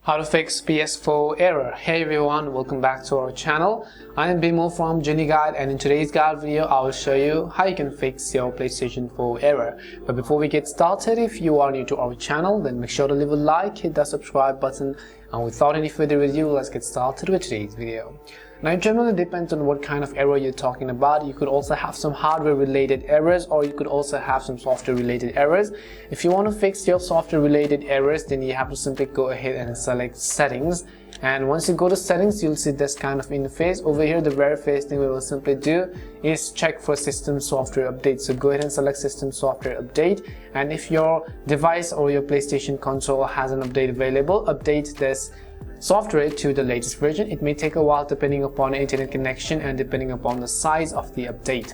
How to fix PS4 error. Hey everyone, welcome back to our channel. I am Bimo from Journey Guide, and in today's guide video I will show you how you can fix your PlayStation 4 error. But before we get started, if you are new to our channel, then make sure to leave a like, hit that subscribe button, and without any further ado, let's get started with today's video. Now, it generally depends on what kind of error you're talking about. You could also have some hardware related errors, or you could also have some software related errors. If you want to fix your software related errors, then you have to simply go ahead and select settings. And once you go to settings, you'll see this kind of interface. Over here, the very first thing we will simply do is check for system software update. So go ahead and select system software update. And if your device or your PlayStation console has an update available, update this software to the latest version. It may take a while depending upon the internet connection and depending upon the size of the update.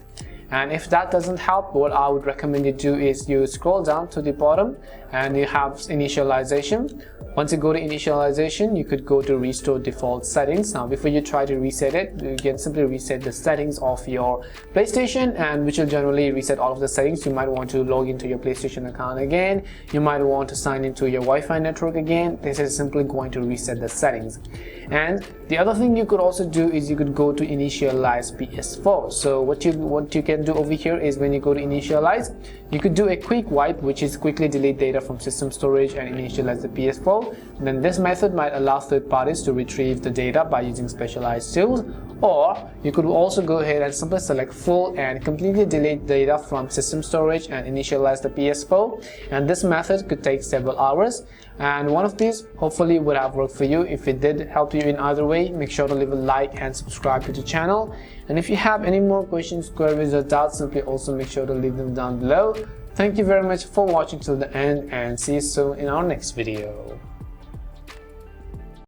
And if that doesn't help, what I would recommend you do is you scroll down to the bottom and you have initialization. Once you go to initialization, you could go to restore default settings. Now, before you try to reset it, you can simply reset the settings of your PlayStation, and which will generally reset all of the settings. You might want to log into your PlayStation account again. You might want to sign into your Wi-Fi network again. This is simply going to reset the settings. And the other thing you could also do is you could go to initialize PS4. So what you can do over here is when you go to initialize, you could do a quick wipe, which is quickly delete data from system storage and initialize the PS4. Then this method might allow third parties to retrieve the data by using specialized tools. Or you could also go ahead and simply select full and completely delete data from system storage and initialize the PS4. And this method could take several hours. And one of these hopefully would have worked for you. If it did help you in either way, make sure to leave a like and subscribe to the channel. And if you have any more questions, queries, or doubts, simply also make sure to leave them down below. Thank you very much for watching till the end, and see you soon in our next video.